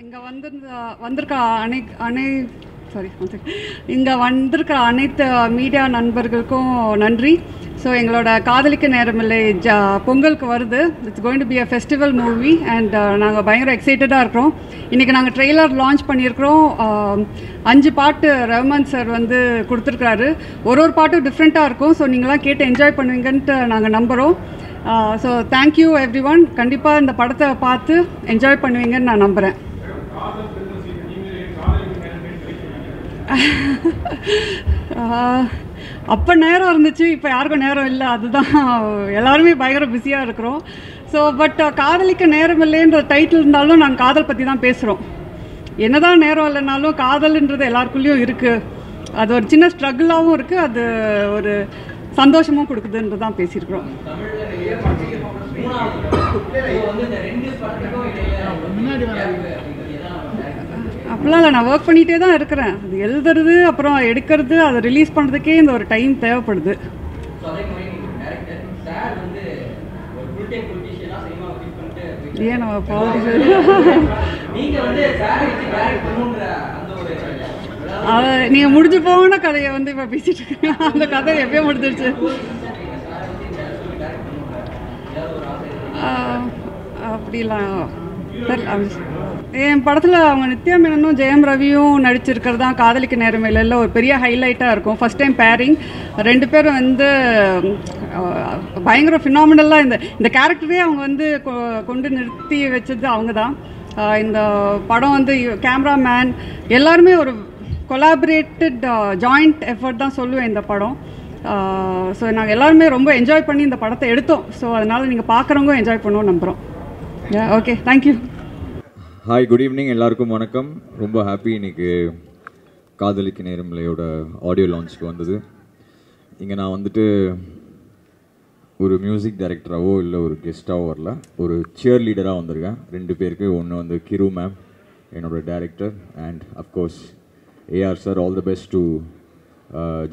இங்கே வந்திருக்க அனைத்து மீடியா நண்பர்களுக்கும் நன்றி. ஸோ எங்களோட காதலிக்க நேரமில்லை பொங்கலுக்கு வருது. It's going to be a festival movie and நாங்கள் பயங்கர எக்ஸைட்டடாக இருக்கிறோம். இன்றைக்கி நாங்கள் ட்ரெய்லர் லான்ச் பண்ணியிருக்கிறோம். 5 பாட்டு ரஹ்மான் சார் வந்து கொடுத்துருக்காரு. ஒரு பாட்டும் டிஃப்ரெண்ட்டாக இருக்கும். ஸோ நீங்களாம் கேட்டு என்ஜாய் பண்ணுவீங்கன்ட்டு நாங்கள் நம்புகிறோம். So thank you every one. கண்டிப்பாக இந்த படத்தை பார்த்து என்ஜாய் பண்ணுவீங்கன்னு நான் நம்புகிறேன். அப்போ நேரம் இருந்துச்சு, இப்போ யாருக்கும் நேரம் இல்லை. அதுதான் எல்லாருமே பயங்கர பிஸியாக இருக்கிறோம். ஸோ பட் காதலிக்க நேரம் இல்லைன்ற டைட்டில் இருந்தாலும் நாங்கள் காதல் பற்றி தான் பேசுகிறோம். என்னதான் நேரம் இல்லைனாலும் காதல்ன்றது எல்லாருக்குள்ளேயும் இருக்குது. அது ஒரு சின்ன ஸ்ட்ரகிளாகவும் இருக்குது, அது ஒரு சந்தோஷமும் கொடுக்குதுன்றது தான் பேசியிருக்கிறோம். அப்படிலாம் இல்லை, நான் ஒர்க் பண்ணிகிட்டே தான் இருக்கிறேன். அது எழுதுறது அப்புறம் எடுக்கிறது அதை ரிலீஸ் பண்ணுறதுக்கே இந்த ஒரு டைம் தேவைப்படுது. ஏன் நம்ம போகுது அதை நீங்கள் முடிஞ்சு போன கதையை வந்து இப்போ பேசிட்டு இருக்கீங்க. அந்த கதை எப்பயோ முடிஞ்சிருச்சு. அப்படிலாம் என் படத்தில் அவங்க நித்யா மேனனும் ஜெயம் ரவியும் நடிச்சிருக்கிறது தான் காதலிக்க நேரமில்லையில் ஒரு பெரிய ஹைலைட்டாக இருக்கும். First time bearing. 2 பேரும் வந்து பயங்கர ஃபினாமினலாக இந்த கேரக்டரே அவங்க வந்து கொண்டு நிறுத்தி வச்சது அவங்க தான். இந்த படம் வந்து கேமராமேன் எல்லாருமே ஒரு கொலாபரேட்டட் ஜாயிண்ட் எஃபர்ட் தான் சொல்லுவேன் இந்த படம். ஸோ நாங்கள் எல்லாருமே ரொம்ப என்ஜாய் பண்ணி இந்த படத்தை எடுத்தோம். ஸோ அதனால் நீங்கள் பார்க்குறவங்க என்ஜாய் பண்ணுவோம் நம்புகிறோம். Okay, thank you. Hi, good evening, எல்லாருக்கும் வணக்கம். ரொம்ப ஹாப்பி இன்னைக்கு காதலிக்க நேரமில்லையோட ஆடியோ லான்ச்சுக்கு வந்தது. இங்கே நான் வந்துட்டு ஒரு மியூசிக் டைரக்டராகவோ இல்லை ஒரு கெஸ்ட்டாகவோ வரல, ஒரு சியர் லீடராக வந்திருக்கேன். 2 பேருக்கு. ஒன்று வந்து கிரு மேம், என்னோட director, and of course AR sir. All the best to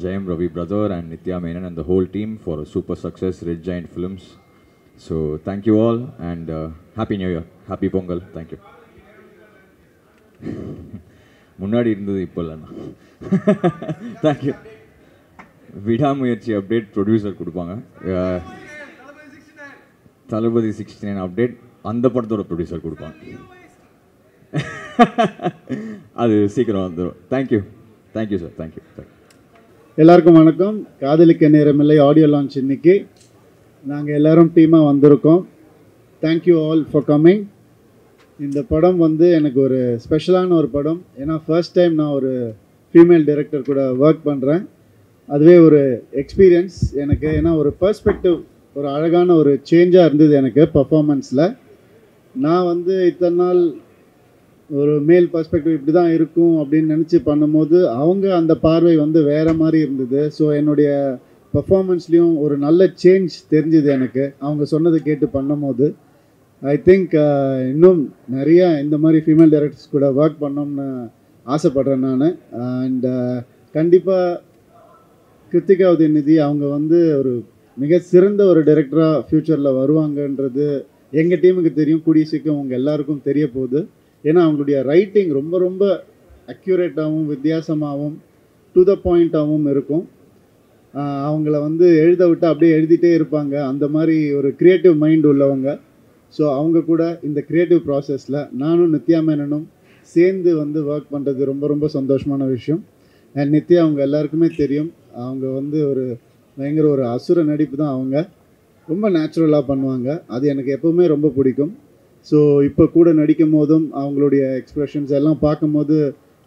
Jayam Ravi brother and Nithya Menen and the whole team for a super success, Red Giant Films. So thank you all and happy new year, happy Pongal. Thank you. முன்னாடி இருந்தது இப்போ இல்லைண்ணா. Thank you. விடாமுயற்சி update producer கொடுப்பாங்க. தளபதி 69 update அந்த படத்தோட producer கொடுப்பாங்க. அது சீக்கிரம் வந்துடும். Thank you sir. தேங்க்யூ. எல்லாருக்கும் வணக்கம். காதலிக்க நேரமில்லை ஆடியோ லான்ச் இன்னைக்கு. நாங்கள் எல்லோரும் டீமாக வந்திருக்கோம். Thank you all for coming. இந்த படம் வந்து எனக்கு ஒரு ஸ்பெஷலான ஒரு படம். ஏன்னா ஃபர்ஸ்ட் டைம் நான் ஒரு ஃபீமேல் டைரக்டர் கூட ஒர்க் பண்ணுறேன். அதுவே ஒரு எக்ஸ்பீரியன்ஸ் எனக்கு. ஏன்னா ஒரு பர்ஸ்பெக்டிவ், ஒரு அழகான ஒரு சேஞ்சாக இருந்தது எனக்கு பர்ஃபார்மன்ஸில். நான் வந்து இத்தனை நாள் ஒரு மேல் பர்ஸ்பெக்டிவ் இப்படி தான் இருக்கும் அப்படின்னு நினச்சி பண்ணும்போது அவங்க அந்த பார்வை வந்து வேறு மாதிரி இருந்தது. ஸோ என்னுடைய பர்ஃபார்மன்ஸ்லேயும் ஒரு நல்ல சேஞ்ச் தெரிஞ்சுது எனக்கு அவங்க சொன்னதை கேட்டு பண்ணும்போது. ஐ திங்க் இன்னும் நிறையா இந்த மாதிரி ஃபீமேல் டைரக்டர்ஸ் கூட ஒர்க் பண்ணோம்னு ஆசைப்பட்றேன் நான். அண்ட் கண்டிப்பாக கிருத்திகா உதயநிதி அவங்க வந்து ஒரு மிக சிறந்த ஒரு டைரக்டராக ஃப்யூச்சரில் வருவாங்கன்றது எங்கள் டீமுக்கு தெரியும். கூடிய சீக்கிரம் உங்கள் எல்லாருக்கும் தெரிய போகுது. ஏன்னா அவங்களுடைய ரைட்டிங் ரொம்ப ரொம்ப அக்யூரேட்டாகவும் வித்தியாசமாகவும் டு த பாயிண்ட்டாகவும் இருக்கும். அவங்கள வந்து எழுத விட்டு அப்படியே எழுதிட்டே இருப்பாங்க. அந்த மாதிரி ஒரு க்ரியேட்டிவ் மைண்ட் உள்ளவங்க. ஸோ அவங்க கூட இந்த க்ரியேட்டிவ் ப்ராசஸில் நானும் நித்யா மேனனும் சேர்ந்து வந்து ஒர்க் பண்ணுறது ரொம்ப ரொம்ப சந்தோஷமான விஷயம். அண்ட் நித்யா அவங்க எல்லாருக்குமே தெரியும், அவங்க வந்து ஒரு பயங்கர ஒரு அசுர நடிப்பு தான். அவங்க ரொம்ப நேச்சுரலாக பண்ணுவாங்க. அது எனக்கு எப்போவுமே ரொம்ப பிடிக்கும். ஸோ இப்போ கூட நடிக்கும் போதும் அவங்களுடைய எக்ஸ்ப்ரெஷன்ஸ் எல்லாம் பார்க்கும்போது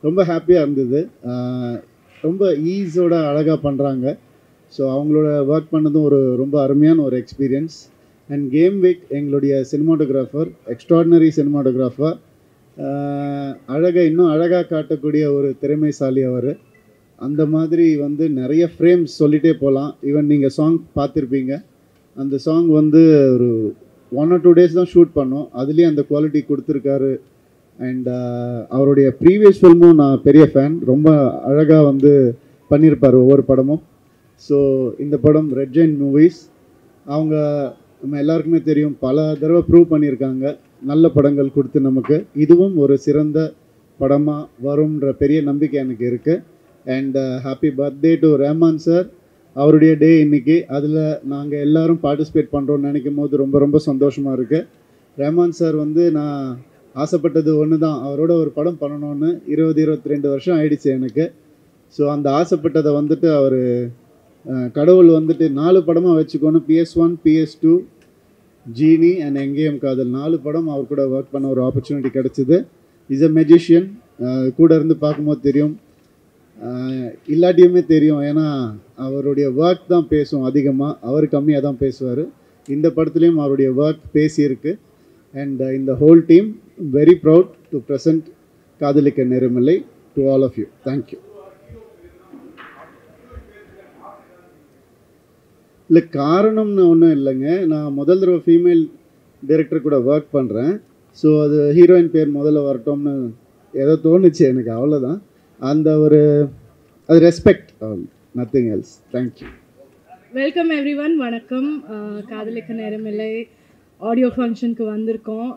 ரொம்ப ஹாப்பியாக இருந்தது. ரொம்ப ஈஸோட அழகாக பண்ணுறாங்க. ஸோ அவங்களோட ஒர்க் பண்ணதும் ஒரு ரொம்ப அருமையான ஒரு எக்ஸ்பீரியன்ஸ். அண்ட் கேம் வீக் எங்களுடைய சினிமாட்டோகிராஃபர், எக்ஸ்ட்ராடினரி சினிமாட்டோகிராஃபர், இன்னும் அழகாக காட்டக்கூடிய ஒரு திறமைசாலி அவர். அந்த மாதிரி வந்து நிறைய ஃப்ரேம்ஸ் சொல்லிகிட்டே போகலாம். ஈவன் நீங்கள் சாங் பார்த்துருப்பீங்க. அந்த சாங் வந்து ஒரு 1 or 2 days தான் ஷூட் பண்ணோம். அதுலேயே அந்த குவாலிட்டி கொடுத்துருக்காரு. அண்ட் அவருடைய ப்ரீவியஸ் ஃபில்மும் நான் பெரிய ஃபேன். ரொம்ப அழகாக வந்து பண்ணியிருப்பார் ஒவ்வொரு படமும். ஸோ இந்த படம் ரெட் ஜெயிண்ட் மூவிஸ். அவங்க நம்ம எல்லாருக்குமே தெரியும், பல தடவை ப்ரூவ் பண்ணியிருக்காங்க. நல்ல படங்கள் கொடுத்து நமக்கு இதுவும் ஒரு சிறந்த படமாக வரும்ன்ற பெரிய நம்பிக்கை எனக்கு இருக்குது. And happy birthday to Rahman sir. அவருடைய டே இன்றைக்கி. அதில் நாங்கள் எல்லோரும் பார்ட்டிசிபேட் பண்ணுறோன்னு நினைக்கும் போது ரொம்ப ரொம்ப சந்தோஷமாக இருக்குது. ரஹ்மான் சார் வந்து நான் ஆசைப்பட்டது ஒன்று தான், அவரோட ஒரு படம் பண்ணணுன்னு. 22 வருஷம் ஆயிடுச்சு எனக்கு. ஸோ அந்த ஆசைப்பட்டதை வந்துட்டு அவர் கடவுள் வந்துட்டு 4 படமாக வச்சுக்கோன்னு PS1, PS2, ஜீனி அண்ட் எங்கேயும் காதல் 4 படம் அவர் கூட ஒர்க் பண்ண ஒரு ஆப்பர்ச்சுனிட்டி கிடச்சிது. Is a magician. கூட இருந்து பார்க்கும்போது தெரியும், இல்லாட்டியுமே தெரியும். ஏன்னா அவருடைய ஒர்க் தான் பேசும் அதிகமாக, அவர் கம்மியாக தான் பேசுவார். இந்த படத்துலேயும் அவருடைய ஒர்க் பேசியிருக்கு. அண்ட் இந்த whole team very proud to present Kadhalikka Neramillai to all of you. Thank you. இல்லை காரணம்னு ஒன்றும் இல்லைங்க. நான் முதல் தடவை ஃபீமேல் டைரக்டர் கூட ஒர்க் பண்ணுறேன். ஸோ அது ஹீரோயின் பேர் முதல்ல வரட்டோம்னு ஏதோ தோணுச்சு எனக்கு, அவ்வளோதான். அந்த ஒரு அது respect, nothing else. Thank you. Welcome everyone. வணக்கம். காதலிக்க நேரமில்லை ஆடியோ ஃபங்க்ஷனுக்கு வந்திருக்கோம்.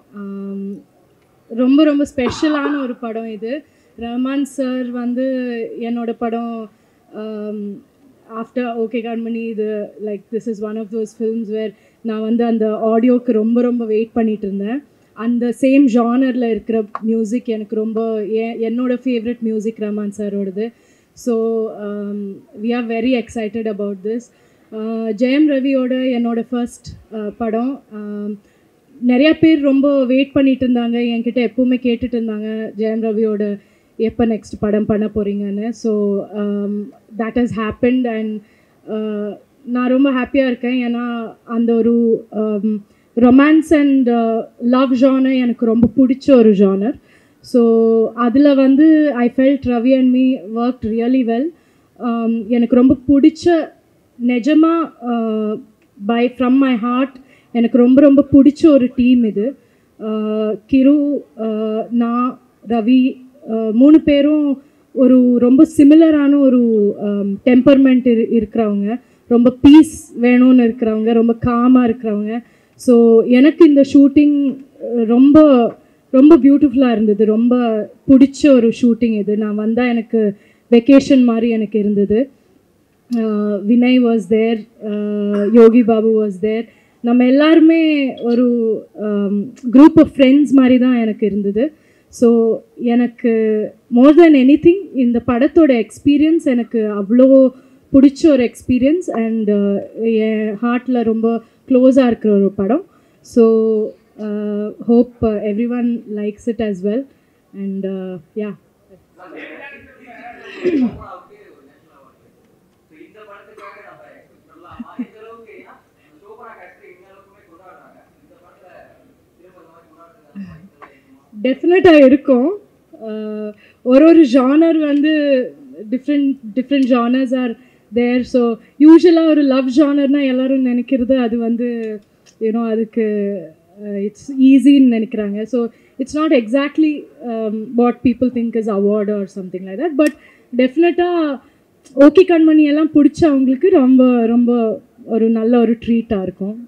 ரொம்ப ரொம்ப ஸ்பெஷலான ஒரு படம் இது. ரஹ்மான் சார் வந்து என்னோட படம் ஆஃப்டர் ஓகே கண்மணி, இது like this is one of those films where நான் வந்து அந்த ஆடியோவுக்கு ரொம்ப ரொம்ப வெயிட் பண்ணிகிட்டு இருந்தேன். அந்த சேம் ஜானரில் இருக்கிற மியூசிக் எனக்கு ரொம்ப என்னோட ஃபேவரட் மியூசிக் ரஹ்மான் சாரோடது. So we are very excited about this. Jayam ரவியோட என்னோட ஃபர்ஸ்ட் படம். நிறையா பேர் ரொம்ப வெயிட் பண்ணிட்டு இருந்தாங்க, என்கிட்ட எப்போவுமே கேட்டுட்டு இருந்தாங்க ஜெயம் ரவியோட எப்போ நெக்ஸ்ட் படம் பண்ண போகிறீங்கன்னு. So that has happened and நான் ரொம்ப ஹாப்பியாக இருக்கேன். ஏன்னா அந்த ஒரு ரொமான்ஸ் அண்ட் லவ் ஜானர் எனக்கு ரொம்ப பிடிச்ச ஒரு ஜானர். ஸோ அதில் வந்து I felt Ravi and me work really well. எனக்கு ரொம்ப பிடிச்ச நிஜமாக ஃப்ரம் மை ஹார்ட் எனக்கு ரொம்ப ரொம்ப பிடிச்ச ஒரு டீம் இது. கிரு, நான், ரவி 3 பேரும் ஒரு ரொம்ப சிமிலரான ஒரு டெம்பர்மெண்ட் இருக்கிறவங்க, ரொம்ப பீஸ் வேணும்னு இருக்கிறவங்க, ரொம்ப காமாக இருக்கிறவங்க. ஸோ எனக்கு இந்த ஷூட்டிங் ரொம்ப ரொம்ப பியூட்டிஃபுல்லாக இருந்தது. ரொம்ப பிடிச்ச ஒரு ஷூட்டிங் இது. நான் வந்தால் எனக்கு வெக்கேஷன் மாதிரி எனக்கு இருந்தது. Vinay was there, Yogi Babu was there. நம்ம எல்லாருமே ஒரு குரூப் ஆஃப் ஃப்ரெண்ட்ஸ் மாதிரி தான் எனக்கு இருந்தது. ஸோ எனக்கு மோர் தென் எனிதிங் இந்த படத்தோட எக்ஸ்பீரியன்ஸ் எனக்கு அவ்வளோ பிடிச்ச ஒரு எக்ஸ்பீரியன்ஸ் அண்ட் என் ஹார்ட்டில் ரொம்ப க்ளோஸாக இருக்கிற ஒரு படம். So hope everyone likes it as well and yeah. டெஃபினட்டாக இருக்கும். ஒரு ஜானர் வந்து different genres are there. So யூஸ்வலாக ஒரு லவ் ஜானர்னால் எல்லோரும் நினைக்கிறது அது வந்து யூனோ அதுக்கு it's easy in நினைக்கிறாங்க. So it's not exactly what people think is award or something like that. But டெஃபினட்டாக ஓகே கண்மணி எல்லாம் பிடிச்சவங்களுக்கு ரொம்ப ரொம்ப ஒரு நல்ல ஒரு ட்ரீட்டாக இருக்கும்.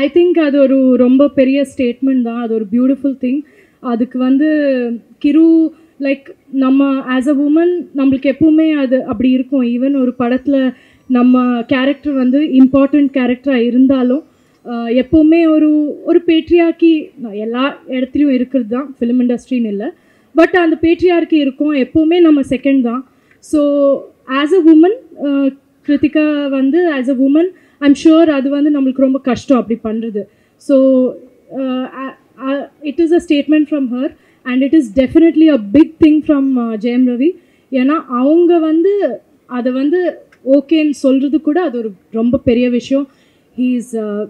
ஐ திங்க் அது ஒரு ரொம்ப பெரிய ஸ்டேட்மெண்ட் தான். அது ஒரு பியூட்டிஃபுல் திங். அதுக்கு வந்து கிரு லைக் நம்ம ஆஸ் அ உமன் நம்மளுக்கு எப்பவுமே அது அப்படி இருக்கும். ஈவன் ஒரு படத்தில் நம்ம கேரக்டர் வந்து இம்பார்ட்டண்ட் கேரக்டராக இருந்தாலும் எப்போவுமே ஒரு பேட்ரியார்க்கி எல்லா இடத்துலையும் இருக்கிறது தான், ஃபிலிம் இண்டஸ்ட்ரின்னு இல்லை. பட் அந்த பேட்ரியார்க்கி இருக்கும், எப்போவுமே நம்ம செகண்ட் தான். So as a woman Kiruthiga வந்து as a woman I'm sure அது வந்து நம்மளுக்கு ரொம்ப கஷ்டம் அப்படி பண்ணுறது. So it is a statement from her and it is definitely a big thing from Jayam Ravi. ஏன்னா அவங்க வந்து அதை வந்து ஓகேன்னு சொல்கிறது கூட அது ஒரு ரொம்ப பெரிய விஷயம். he is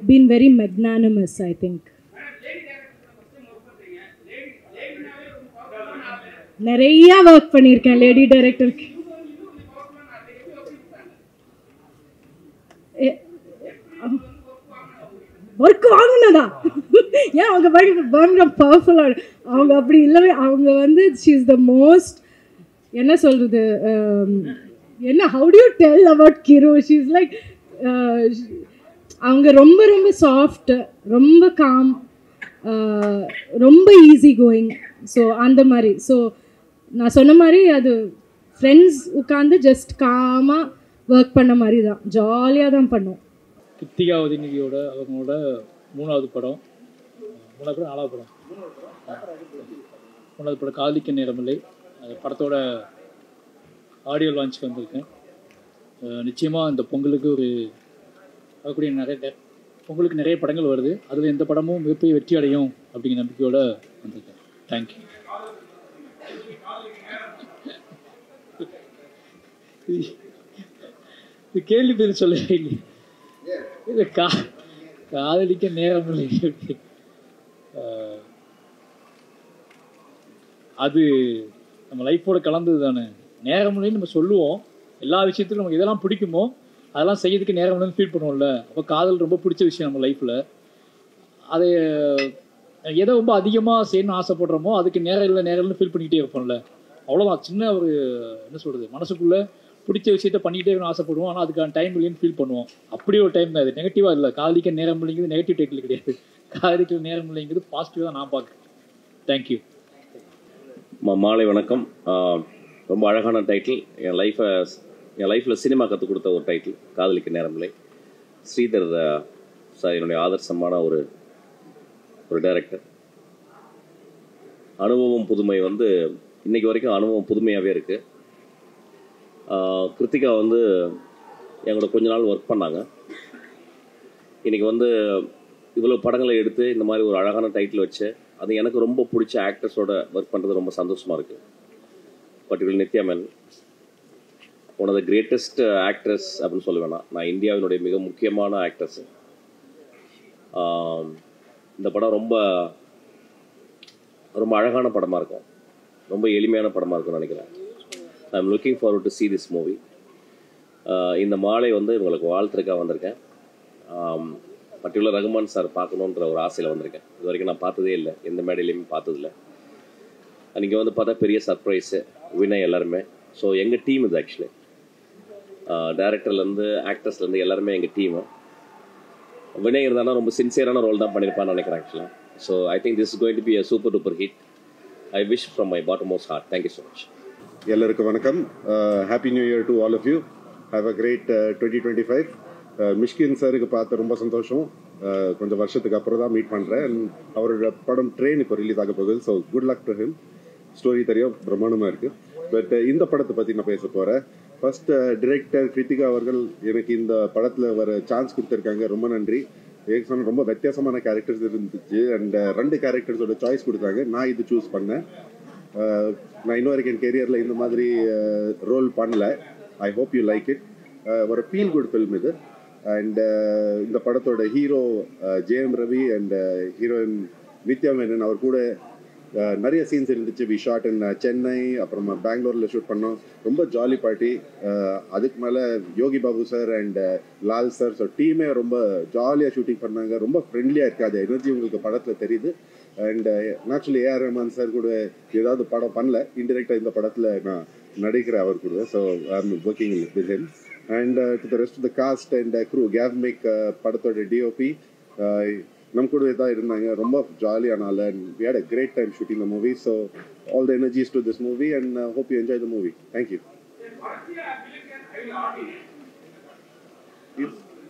been very magnanimous I think. நிறையா ஒர்க் பண்ணியிருக்கேன் லேடி டைரக்டருக்கு. ஒர்க் வாங்கினதா ஏன் அவங்க பயங்கர பவர்ஃபுல்லாக அவங்க அப்படி இல்லவே. அவங்க வந்து ஷீ இஸ் த மோஸ்ட் என்ன சொல்கிறது என்ன how to you tell about கிரு. ஷீ இஸ் லைக் அவங்க ரொம்ப ரொம்ப சாஃப்ட், ரொம்ப காம், ரொம்ப ஈஸி கோயிங். ஸோ அந்த மாதிரி. ஸோ நான் சொன்ன மாதிரி அது ஃப்ரெண்ட்ஸ் உட்காந்து ஜஸ்ட் காமாக ஒர்க் பண்ண மாதிரி தான், ஜாலியாக தான் பண்ணோம். கிருத்திகா உதயநிதியோட அவங்களோட மூணாவது படம் காதலிக்க நேரமில்லை. அந்த படத்தோட ஆடியோ லான்ச்சுக்கு வந்திருக்கேன். நிச்சயமாக இந்த பொங்கலுக்கு பொங்கலுக்கு நிறைய படங்கள் வருது. அதில் எந்த படமும் மிகப்பெரிய வெற்றி அடையும் அப்படிங்கிற நம்பிக்கையோடு வந்திருக்கேன். தேங்க்யூ. இது கேள்வி பேர் சொல்லவே இல்லை. இது காதலிக்க நேரம் இல்லை. அது நம்ம லைஃபோட கலந்தது தானே. நேரம் இல்லைன்னு நம்ம சொல்லுவோம். எல்லா விஷயத்துக்கும் நமக்கு இதெல்லாம் பிடிக்குமோ அதெல்லாம் செய்யறதுக்கு நேரம் இல்லைன்னு ஃபீல் பண்ணுவோம்ல. அப்போ காதல் ரொம்ப பிடிச்ச விஷயம் நம்ம லைஃப்பில். அதை எதை ரொம்ப அதிகமாக செய்யணும்னு ஆசைப்படுறோமோ அதுக்கு நேரம் இல்லைன்னு ஃபீல் பண்ணிக்கிட்டே இருப்போம்ல. அவ்வளோதான். சின்ன ஒரு என்ன சொல்கிறது, மனசுக்குள்ளே பிடிச்ச விஷயத்த பண்ணிக்கிட்டே இருக்கணும்னு ஆசைப்படுவோம். ஆனால் அதுக்கான டைம் இல்லைன்னு ஃபீல் பண்ணுவோம். அப்படி ஒரு டைம் தான் இது. நெகட்டிவாக இல்லை. காதலிக்க நேரம் இல்லைங்கிறது நெகட்டிவ் டைட்டில் கிடையாது. காதலிக்க நேரம் இல்லைங்கிறது பாசிட்டிவாக தான் நான் பார்க்குறேன். தேங்க்யூ. மாலை வணக்கம். ரொம்ப அழகான டைட்டில். என் லைஃப்பில் சினிமா கற்றுக் கொடுத்த ஒரு டைட்டில், காதலிக்க நேரமில்லை. ஸ்ரீதர் சார் என்னுடைய ஆதர்சமான ஒரு டைரக்டர். அனுபவம் புதுமை இன்னைக்கு வரைக்கும் அனுபவம் புதுமையாகவே இருக்குது. கிருத்திகா எங்களோட கொஞ்ச நாள் ஒர்க் பண்ணாங்க. இன்றைக்கி இவ்வளோ படங்களை எடுத்து இந்த மாதிரி ஒரு அழகான டைட்டில் வச்சு அது எனக்கு ரொம்ப பிடிச்ச ஆக்டர்ஸோட ஒர்க் பண்ணுறது ரொம்ப சந்தோஷமாக இருக்குது. Particular Nithya Menen one of the greatest actress அப்படின்னு சொல்ல வேணாம். நான் இந்தியாவினுடைய மிக முக்கியமான ஆக்டர்ஸு. இந்த படம் ரொம்ப ரொம்ப அழகான படமாக இருக்கும். ரொம்ப எளிமையான படமாக இருக்கும்னு நினைக்கிறேன். I am looking forward to see this movie. இந்த மாலை உங்களுக்கு வாழ்த்துக்காக வந்திருக்கேன். பர்டிகுலர் ரகுமான் சார் பார்க்கணுன்ற ஒரு ஆசையில் வந்திருக்கேன். இது வரைக்கும் நான் பார்த்ததே இல்லை, எந்த மேடையிலையுமே பார்த்ததில்லை. அன்றைக்கி பார்த்தா பெரிய சர்ப்ரைஸு, வினய் எல்லாருமே. ஸோ எங்கள் டீம் இது ஆக்சுவலி. டைரக்டர்லேருந்து ஆக்டர்ஸ்லேருந்து எல்லாருமே எங்கள் டீமு. வினய் இருந்தாலும் ரொம்ப சின்சியரான ரோல் தான் பண்ணியிருப்பான்னு நினைக்கிறேன் ஆக்சுவலாக. So I think this is going to be a super duper hit. I wish from my bottom most heart. Thank you so much. எல்லாருக்கும் வணக்கம். Happy new year to all of you. Have a great 2025. Mysskin சாருக்கு பார்த்து ரொம்ப சந்தோஷம். கொஞ்சம் வருஷத்துக்கு அப்புறம் தான் மீட் பண்ணுறேன். அவரோட படம் ட்ரெயின் இப்போ ரிலீஸ் ஆக போகுது. So good luck to him. Story தெரியும், பிரம்மாண்டமாக இருக்குது. பட் இந்த படத்தை பற்றி நான் பேச போகிறேன். ஃபர்ஸ்ட் டிரெக்டர் கிருத்திகா அவர்கள் எனக்கு இந்த படத்தில் வர சான்ஸ் கொடுத்துருக்காங்க. ரொம்ப நன்றி. ரொம்ப வித்தியாசமான கேரக்டர்ஸ் இருந்துச்சு. அண்ட் 2 கேரக்டர்ஸோட சாய்ஸ் கொடுத்தாங்க. நான் இது சூஸ் பண்ணேன். நான் இன்னும் வரைக்கும் என் கெரியரில் இந்த மாதிரி ரோல் பண்ணல. I hope you like it. ஒரு ஃபீல் குட் ஃபில்ம் இது. அண்ட் இந்த படத்தோட hero Jayam Ravi and heroine Nithya Menen அவர் கூட நிறைய சீன்ஸ் இருந்துச்சு. வி ஷாட் இன் சென்னை, அப்புறமா பெங்களூரில் ஷூட் பண்ணோம். ரொம்ப ஜாலி பார்ட்டி. அதுக்கு மேலே Yogi Babu sir and Lal sir, so டீமே ரொம்ப ஜாலியாக ஷூட்டிங் பண்ணாங்க. ரொம்ப ஃப்ரெண்ட்லியாக இருக்குது. அது எனர்ஜி உங்களுக்கு படத்தில் தெரியுது. And actually AR Rahman sir கூட ஏதாவது படம் பண்ணல, இன்டெரக்டாக இந்த படத்தில் நான் நடிக்கிறேன் அவர் கூட. So I am working with him. And to the rest of the cast and crew. Gavemic படத்தோட டிஓபி நம்ம கூடவே தான் இருந்தாங்க. ரொம்ப ஜாலியானால. And we had a great time shooting the movie. So all the energies to this movie and hope you enjoy the movie. Thank you.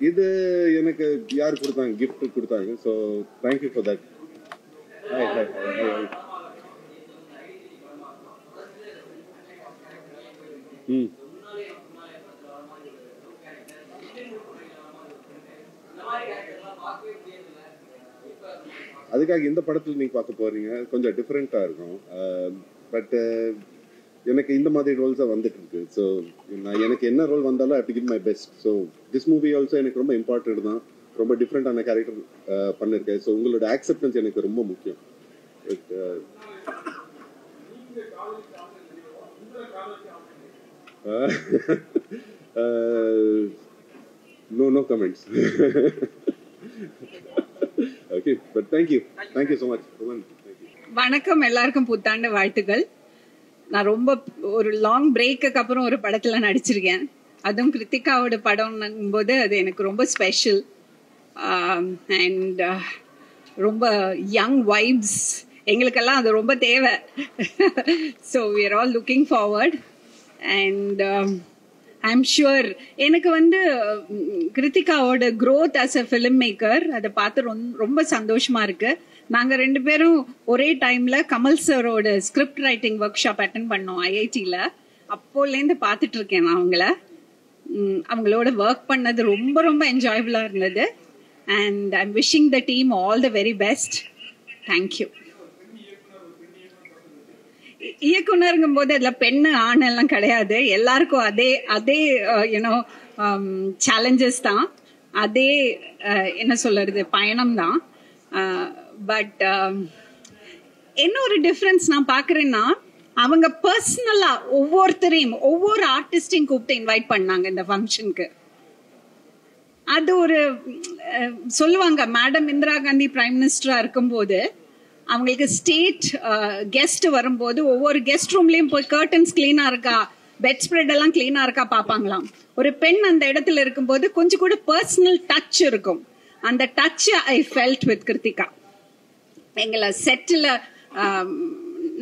இது எனக்கு யார் கொடுத்தாங்க, gift கொடுத்தாங்க. So thank you for that. Hi. அதுக்காக இந்த படத்தில் நீங்கள் பார்க்க போகிறீங்க. கொஞ்சம் டிஃப்ரெண்ட்டாக இருக்கும். பட் எனக்கு இந்த மாதிரி ரோல்ஸாக வந்துட்டு இருக்கு. ஸோ எனக்கு என்ன ரோல் வந்தாலும் I have to give my best. So this movie also எனக்கு ரொம்ப இம்பார்ட்டன்ட் தான். ரொம்ப டிஃப்ரெண்ட்டான கேரக்டர் பண்ணியிருக்கேன். ஸோ உங்களோட ஆக்செப்டன்ஸ் எனக்கு ரொம்ப முக்கியம். No comments. Okay, but thank you so much. வணக்கம், எல்லாருக்கும் புத்தாண்டு வாழ்த்துக்கள். நான் ரொம்ப ஒரு லாங் பிரேக்குக்கு அப்புறம் ஒரு படத்தில் நடிச்சிருக்கேன். அதுவும் கிருத்திகாவோட படம்னும் போது அது எனக்கு ரொம்ப ஸ்பெஷல். அண்ட் ரொம்ப யங் வைப்ஸ் எங்களுக்கெல்லாம் அது ரொம்ப தேவை. So we are all looking forward. And I am sure எனக்கு வந்து கிருத்திகாவோட growth as a film maker அதை பார்த்து ரொம்ப சந்தோஷமா இருக்கு. நாங்கள் 2 பேரும் ஒரே டைம்ல கமல் சரோட script writing workshop attend பண்ணோம் ஐஐடியில். அப்போலேருந்து பார்த்துட்டு இருக்கேன் நான் அவங்களோட ஒர்க் பண்ணது ரொம்ப ரொம்ப என்ஜாயபுளாக இருந்தது. And I am wishing the team all the very best. Thank you. இயக்குனருங்கும் போது அதுல பெண்ணு ஆண் எல்லாம் கிடையாது. எல்லாருக்கும் அதே யூனோ சேலஞ்சஸ் தான், அதே என்ன சொல்றது பயணம் தான். பட் என்ன ஒரு டிஃப்ரென்ஸ் நான் பாக்குறேன்னா, அவங்க பர்சனலா ஒவ்வொருத்தரையும் ஒவ்வொரு ஆர்டிஸ்டையும் கூப்பிட்டு இன்வைட் பண்ணாங்க இந்த ஃபங்க்ஷனுக்கு. அது ஒரு சொல்லுவாங்க, மேடம் இந்திரா காந்தி பிரைம் மினிஸ்டரா இருக்கும்போது அவங்களுக்கு ஸ்டேட் கெஸ்ட் வரும்போது ஒவ்வொரு கெஸ்ட் ரூம்லயும் போய் கர்டன்ஸ் கிளீனா இருக்கா, பெட் ஸ்ப்ரெட் எல்லாம் கிளீனா இருக்கா பாப்பாங்களாம். ஒரு பெண் அந்த இடத்துல இருக்கும்போது கொஞ்சம் கூட பர்சனல் டச் இருக்கும். அந்த touch I felt with Kiruthiga. எங்களை செட்டில்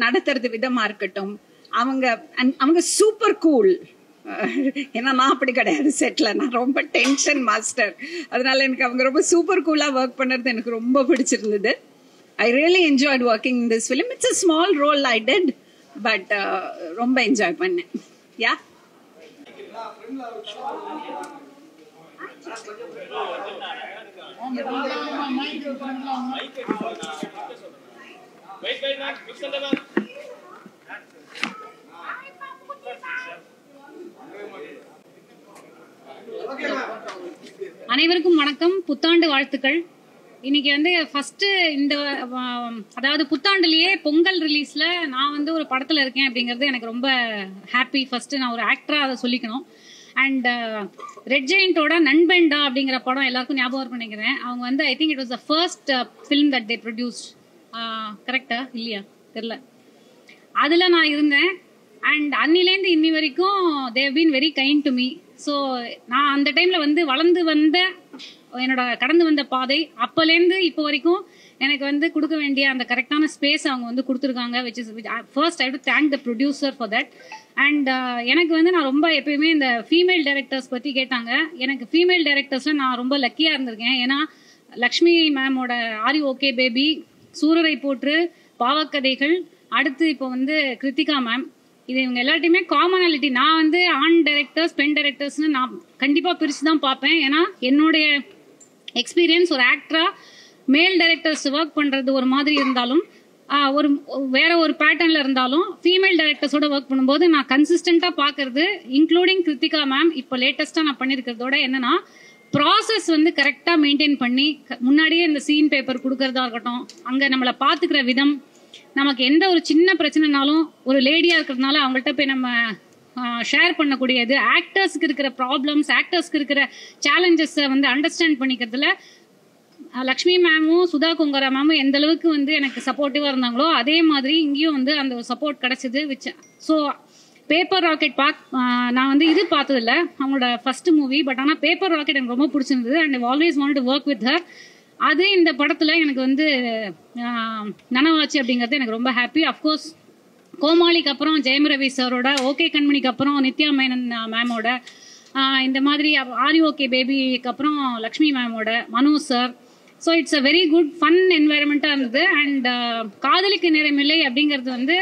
நடத்துறது விதமா இருக்கட்டும், அவங்க சூப்பர் கூல். ஏன்னா நான் அப்படி கிடையாது செட்ல, நான் ரொம்ப டென்ஷன் மாஸ்டர். அதனால எனக்கு அவங்க ரொம்ப சூப்பர் கூலா ஒர்க் பண்றது எனக்கு ரொம்ப பிடிச்சிருந்தது. I really enjoyed working in this film. It's a small role I did, but ரொம்ப enjoy பண்ணேன். Yeah. அனைவருக்கும் வணக்கம், புத்தாண்டு வாழ்த்துக்கள். இன்னைக்கு வந்து ஃபர்ஸ்ட் இந்த அதாவது புத்தாண்டுலயே பொங்கல் ரிலீஸ்ல நான் வந்து ஒரு படத்துல இருக்கேன் அப்படிங்கிறது எனக்கு ரொம்ப ஹாப்பி. ஃபர்ஸ்ட் நான் ஒரு ஆக்டரா அதை சொல்லிக்கணும். அண்ட் ரெட் ஜெயண்டோட நண்பன்டா அப்படிங்கிற படம் எல்லாருக்கும் ஞாபகம் பண்ணிக்கிறேன். அவங்க வந்து I think it was the first film that they produced. கரெக்டா இல்லையா தெரியல. அதுல நான் இருந்தேன். அண்ட் அன்னிலேருந்து இன்னி வரைக்கும் they have been very kind to me. So நான் அந்த டைம்ல வந்து வளர்ந்து வந்த என்னோட கடந்து வந்த பாதை அப்போலேருந்து இப்போ வரைக்கும் எனக்கு வந்து கொடுக்க வேண்டிய அந்த கரெக்டான ஸ்பேஸ் அவங்க வந்து கொடுத்துருக்காங்க. Which is first I to thank the producer for that. And எனக்கு வந்து நான் ரொம்ப எப்பயுமே இந்த ஃபீமேல் டைரக்டர்ஸ் பற்றி கேட்டாங்க. எனக்கு ஃபீமேல் டைரக்டர்ஸில் நான் ரொம்ப லக்கியாக இருந்திருக்கேன். ஏன்னா லக்ஷ்மி மேமோட ஆரி ஓகே பேபி, சூரரை போற்று, பாவக்கதைகள், அடுத்து இப்போ வந்து கிருத்திகா மேம், இது இவங்க எல்லாத்தையுமே காமனாலிட்டி. நான் வந்து ஆண் டைரக்டர்ஸ் பெண் டைரக்டர்ஸ்னு நான் கண்டிப்பாக பிரித்து தான் பார்ப்பேன். ஏன்னா என்னுடைய எக்ஸ்பீரியன்ஸ் ஒரு ஆக்டரா மேல் டைரக்டர்ஸ் ஒர்க் பண்ணுறது ஒரு மாதிரி இருந்தாலும், ஒரு வேற ஒரு பேட்டர்னில் இருந்தாலும் ஃபீமேல் டைரக்டர்ஸோட ஒர்க் பண்ணும்போது நான் கன்சிஸ்டண்ட்டாக பார்க்கறது, இன்க்ளூடிங் கிருத்திகா மேம் இப்போ லேட்டஸ்ட்டாக நான் பண்ணியிருக்கிறதோட என்னன்னா, ப்ராசஸ் வந்து கரெக்டாக மெயின்டைன் பண்ணி முன்னாடியே இந்த சீன் பேப்பர் கொடுக்கறதா இருக்கட்டும், அங்கே நம்மளை பார்த்துக்கிற விதம், நமக்கு எந்த ஒரு சின்ன பிரச்சனைனாலும் ஒரு லேடியாக இருக்கிறதுனால அவங்கள்ட்ட போய் நம்ம ஷேர் பண்ணக்கூடியது, ஆக்டர்ஸ்க்கு இருக்கிற ப்ராப்ளம்ஸ், ஆக்டர்ஸ்க்கு இருக்கிற சேலஞ்சஸை வந்து அண்டர்ஸ்டாண்ட் பண்ணிக்கிறதுல லக்ஷ்மி மேமும் சுதா கொங்கரா மேமும் எந்த அளவுக்கு வந்து எனக்கு சப்போர்ட்டிவாக இருந்தாங்களோ அதே மாதிரி இங்கேயும் வந்து அந்த ஒரு சப்போர்ட் கிடைச்சிது. ஸோ பேப்பர் ராக்கெட் நான் வந்து இது பார்த்ததில்ல அவங்களோட ஃபர்ஸ்ட் மூவி, பட் ஆனால் பேப்பர் ராக்கெட் எனக்கு ரொம்ப பிடிச்சிருந்தது. And always want to work with her. அது இந்த படத்தில் எனக்கு வந்து நனவாச்சு அப்படிங்கிறது எனக்கு ரொம்ப ஹாப்பி. அஃப்கோர்ஸ் கோமாளிக்கு அப்புறம் ஜெயம் ரவி சாரோட, ஓகே கண்மணிக்கு அப்புறம் நித்யா மேனன் மேமோட, இந்த மாதிரி ஆரி ஓகே பேபிக்கு அப்புறம் லக்ஷ்மி மேமோட, Manoj sir. So it's a very good fun என்வாயர்மெண்ட்டாக இருந்தது. அண்ட் காதலிக்கு நேரமில்லை அப்படிங்கிறது வந்து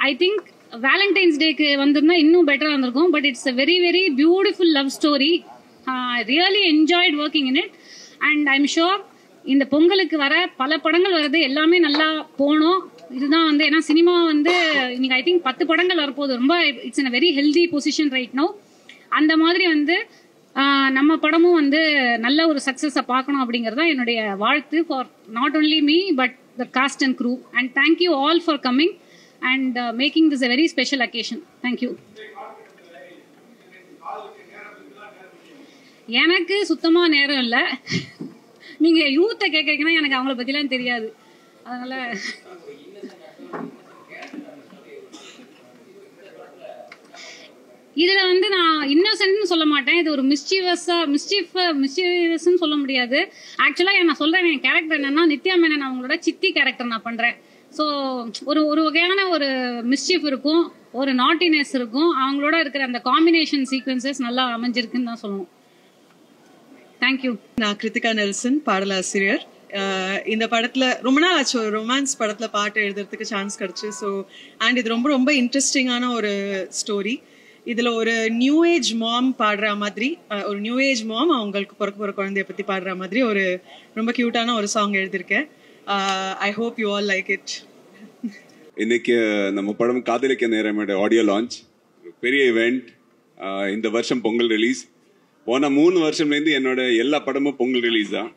ஐ திங்க் வேலண்டைன்ஸ் டேக்கு வந்திருந்தா இன்னும் பெட்டராக இருந்திருக்கும். But it's a very very beautiful love story. I really enjoyed working in it. And I am sure இந்த பொங்கலுக்கு வர பல படங்கள் வருது, எல்லாமே நல்லா போனோம். இதுதான் வந்து ஏன்னா சினிமா வந்து இன்னைக்கு ஐ திங்க் 10 படங்கள் வரப்போகுது. ரொம்ப it's in a very healthy position right no. அந்த மாதிரி வந்து நம்ம படமும் வந்து நல்ல ஒரு சக்ஸஸை பார்க்கணும் அப்படிங்கிறது தான் என்னுடைய வாழ்த்து for not only me but the cast and crew. And thank you all for coming and making this a very special occasion. Thank you. எனக்கு சுத்தமாக நேரம் இல்லை. நீங்கள் யூத்தை கேட்குறீங்கன்னா எனக்கு அவங்கள பற்றிலாம் தெரியாது. அதனால இதுல வந்து நான் இன்னோசென்ட்னு சொல்ல மாட்டேன், இது ஒரு மிஸ்சீவஸ்ன்னு சொல்ல முடியாது. ஆக்சுவலா நான் சொல்றேன், என் கேரக்டர் என்னன்னா நித்யா மேனன் அவங்களோட சித்தி கேரக்டர் நான் பண்றேன். ஸோ ஒரு வகையான ஒரு மிஸ்சீஃப் இருக்கும், ஒரு நாட்டினஸ் இருக்கும். அவங்களோட இருக்கிற அந்த காம்பினேஷன் சீக்வன்சஸ் நல்லா அமைஞ்சிருக்குன்னு தான் சொல்லணும். தேங்க்யூ. நான் கிருத்திகா நெல்சன், பாடலாசிரியர். இந்த படத்துல ரொம்ப நாள் ஆச்சு ஒரு ரொமான்ஸ் படத்துல பாட்டு எழுதுறதுக்கு சான்ஸ் கிடைச்சு. ஸோ அண்ட் இது ரொம்ப ரொம்ப இன்ட்ரெஸ்டிங்கான ஒரு ஸ்டோரி. இதுல ஒரு நியூ ஏஜ் மாம் பாடுற மாதிரி, ஒரு நியூ ஏஜ் மாம் அவங்களுக்கு பிறக்க போற குழந்தைய பத்தி பாடுற மாதிரி ஒரு ரொம்ப கியூட்டான ஒரு சாங் எழுதியிருக்கேன். ஐ hope you all like it. இன்னைக்கு நம்ம படம் காதலிக்க நேரமோட ஆடியோ லான்ச், பெரிய இவெண்ட். இந்த வருஷம் பொங்கல் ரிலீஸ். போன 3 வருஷம்லேருந்து என்னோட எல்லா படமும் பொங்கல் ரிலீஸ் தான்.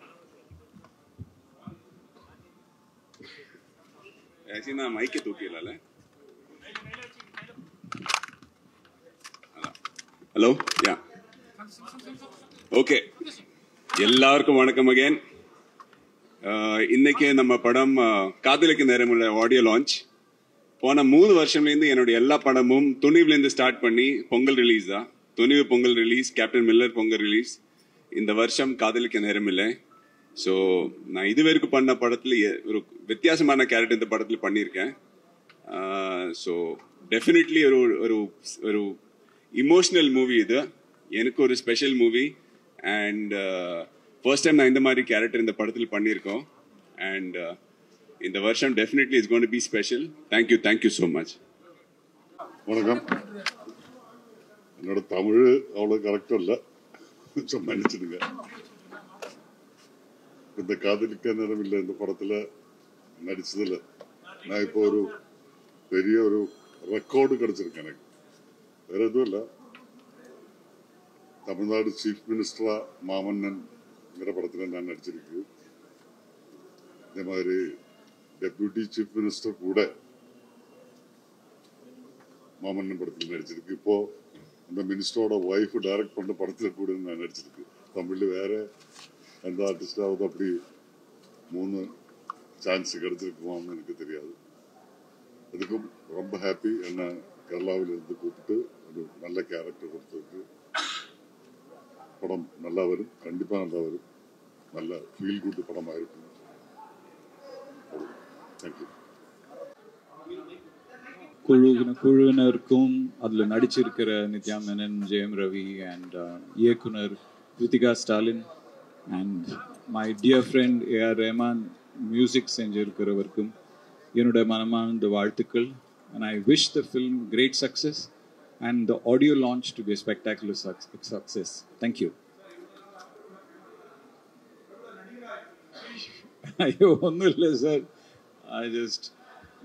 நான் மைக்க தூக்கிடல. ஹலோ, யா, ஓகே. எல்லாருக்கும் வணக்கம் அகைன். இன்னைக்கு நம்ம படம் காதலிக்க நேரமுள்ள ஆடியோ லான்ச். போன 3 வருஷம்லேருந்து என்னோட எல்லா படமும் துணிவுலேருந்து ஸ்டார்ட் பண்ணி பொங்கல் ரிலீஸ் தான். Thunivu Pongal release, Captain Miller Pongal release. இந்த வருஷம் காதலிக்க நேரமில்லை. ஸோ நான் இதுவரைக்கும் பண்ண படத்துல ஒரு வித்தியாசமான கேரக்டர் இந்த படத்தில் பண்ணியிருக்கேன். ஸோ டெஃபினெட்லி ஒரு இமோஷனல் மூவி இது. எனக்கு ஒரு special movie. And first time நான் இந்த மாதிரி கேரக்டர் இந்த படத்தில் பண்ணியிருக்கோம். அண்ட் இந்த வருஷம் definitely it's going to B special. Thank you so much. வணக்கம். என்னோட தமிழ் அவ்வளோ கரெக்டும் இல்லை, கொஞ்சம் மன்னிச்சிடுங்க. இந்த காதலிக்க நேரம் இல்லை இந்த படத்தில் நடிச்சதில்லை. நான் இப்போ ஒரு பெரிய ஒரு ரெக்கார்டு கிடைச்சிருக்கேன் எனக்கு. வேற எதுவும் இல்லை. தமிழ்நாடு சீஃப் மினிஸ்டரா மாமன்னன்ங்கிற படத்தில் நான் நடிச்சிருக்கு. இதே மாதிரி டெப்யூட்டி சீஃப் மினிஸ்டர் கூட மாமன்னன் படத்தில் நடிச்சிருக்கு. இப்போ அந்த மினிஸ்டரோட ஒய்ஃப் டைரக்ட் பண்ண படத்தில் கூட நான் நடிச்சிருக்கு. தமிழ்ல வேற எந்த ஆர்டிஸ்டாவது அப்படி 3 சான்ஸ் கிடைச்சிருக்குமான்னு எனக்கு தெரியாது. அதுக்கும் ரொம்ப ஹாப்பி. என்ன கேரளாவில் இருந்து கூப்பிட்டு ஒரு நல்ல கேரக்டர் கொடுத்ததுக்கு. படம் நல்லா வரும், கண்டிப்பாக நல்லா வரும். நல்ல ஃபீல் குட் படமாக இருக்கும். தேங்க்யூ. குழுவினருக்கும் அதில் நடிச்சிருக்கிற நித்யா மேனன், ஜெயம் ரவி அண்ட் இயக்குனர் Kiruthiga Stalin and my dear friend AR Rahman music செஞ்சிருக்கிறவருக்கும் என்னோட மனமார்ந்த வாழ்த்துக்கள். and I wish the film great success and the audio launch to be a spectacular success. Thank you. ஐயோ ஒன்றும் இல்லை சார், I just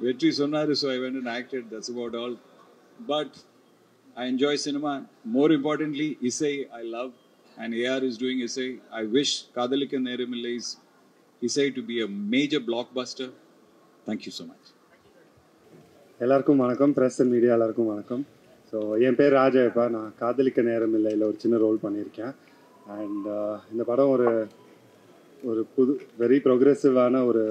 வெற்றி சொன்னாரு, so I went and acted. That's about all. But I enjoy cinema. More importantly, Isai I love, and AR is doing Isai. I wish Kadhalika Neramillai's Isai to be a major blockbuster. Thank you so much. எல்லாருக்கும் வணக்கம். Press and media எல்லாருக்கும் வணக்கம். So என் பேர் ராஜாப்பா. நான் காதலிக்க நேரமில்லையில் ஒரு சின்ன role பண்ணியிருக்கேன். அண்ட் இந்த படம் ஒரு வெரி ப்ரோக்ரெசிவான ஒரு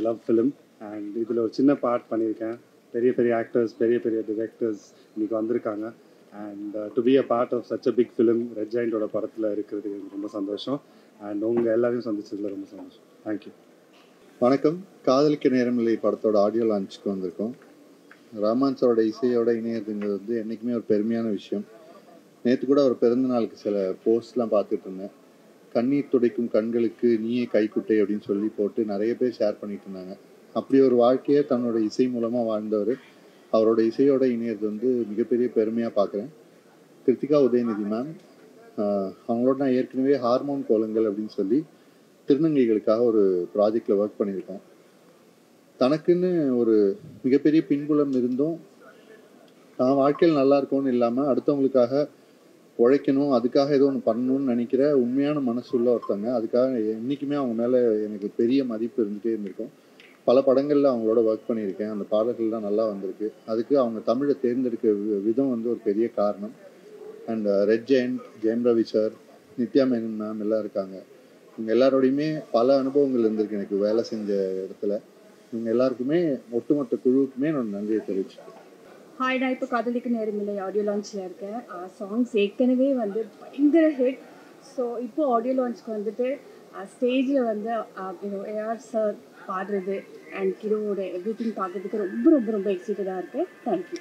லவ் ஃபிலிம். அண்ட் இதில் ஒரு சின்ன பார்ட் பண்ணியிருக்கேன். பெரிய பெரிய ஆக்டர்ஸ், பெரிய பெரிய டிரெக்டர்ஸ் இன்றைக்கி வந்திருக்காங்க. And to be a part of such a big film red ஜாயிண்டோட படத்தில் இருக்கிறதுக்கு எனக்கு ரொம்ப சந்தோஷம். அண்ட் உங்கள் எல்லாரையும் சந்திச்சதில் ரொம்ப சந்தோஷம். தேங்க்யூ. வணக்கம். காதலிக்க நேரமில்லை படத்தோட ஆடியோ லான்ச்சுக்கு வந்திருக்கோம். ரஹ்மான் சாரோட இசையோட இணையதுங்கிறது வந்து என்றைக்குமே ஒரு பெருமையான விஷயம். நேற்று கூட ஒரு பிறந்த நாளுக்கு சில போஸ்ட்லாம் பார்த்துட்டு இருந்தேன். கண்ணீர் துடைக்கும் கண்களுக்கு நீயே கைக்குட்டை அப்படின்னு சொல்லி போட்டு நிறைய பேர் ஷேர் பண்ணிட்டு இருந்தாங்க. அப்படி ஒரு வாழ்க்கையை தன்னோட இசை மூலமாக வாழ்ந்தவர். அவரோட இசையோட இணையது வந்து மிகப்பெரிய பெருமையாக பார்க்குறேன். கிருத்திகா உதயநிதி மேம், அவங்களோட நான் ஏற்கனவே ஹார்மோன் கோலங்கள் அப்படின்னு சொல்லி திருநங்கைகளுக்காக ஒரு ப்ராஜெக்டில் ஒர்க் பண்ணியிருக்கோம். தனக்குன்னு ஒரு மிகப்பெரிய பின்புலம் இருந்தும் தான் வாழ்க்கையில் நல்லா இருக்கும்னு இல்லாமல் அடுத்தவங்களுக்காக உழைக்கணும், அதுக்காக ஏதோ ஒன்று பண்ணணும்னு நினைக்கிற உண்மையான மனசுள்ள ஒருத்தவங்க. அதுக்காக என்றைக்குமே அவங்க மேலே எனக்கு பெரிய மதிப்பு இருந்துகிட்டே இருந்திருக்கும். பல படங்களில் அவங்களோட ஒர்க் பண்ணியிருக்கேன். அந்த பாடல்கள்லாம் நல்லா வந்திருக்கு. அதுக்கு அவங்க தமிழை தேர்ந்தெடுக்க விதம் வந்து ஒரு பெரிய காரணம். And red giant, Jayam Ravi sir, Nithya Menon ma'am எல்லாம் இருக்காங்க. இவங்க எல்லாரோடையுமே பல அனுபவங்கள் இருந்திருக்கு எனக்கு வேலை செஞ்ச இடத்துல. இவங்க எல்லாருக்குமே ஒட்டுமொத்த குழுவுக்குமே நான் நன்றியை தெரிவிச்சுக்கிறேன். ஹாய், நான் இப்போ காதலிக்கு நேரமில்லை ஆடியோ லான்ச்சில் இருக்கேன். சாங்ஸ் ஏற்கனவே வந்து பயங்கர ஹிட். ஸோ இப்போ ஆடியோ லான்ச்சுக்கு வந்துட்டு ஸ்டேஜில் வந்து ஏஆர் சார் பாடுறது அண்ட் கிருவோட எவ்ரி திங் பார்க்கறதுக்கு ரொம்ப ரொம்ப ரொம்ப எக்ஸைட்டடாக இருக்குது. தேங்க்யூ.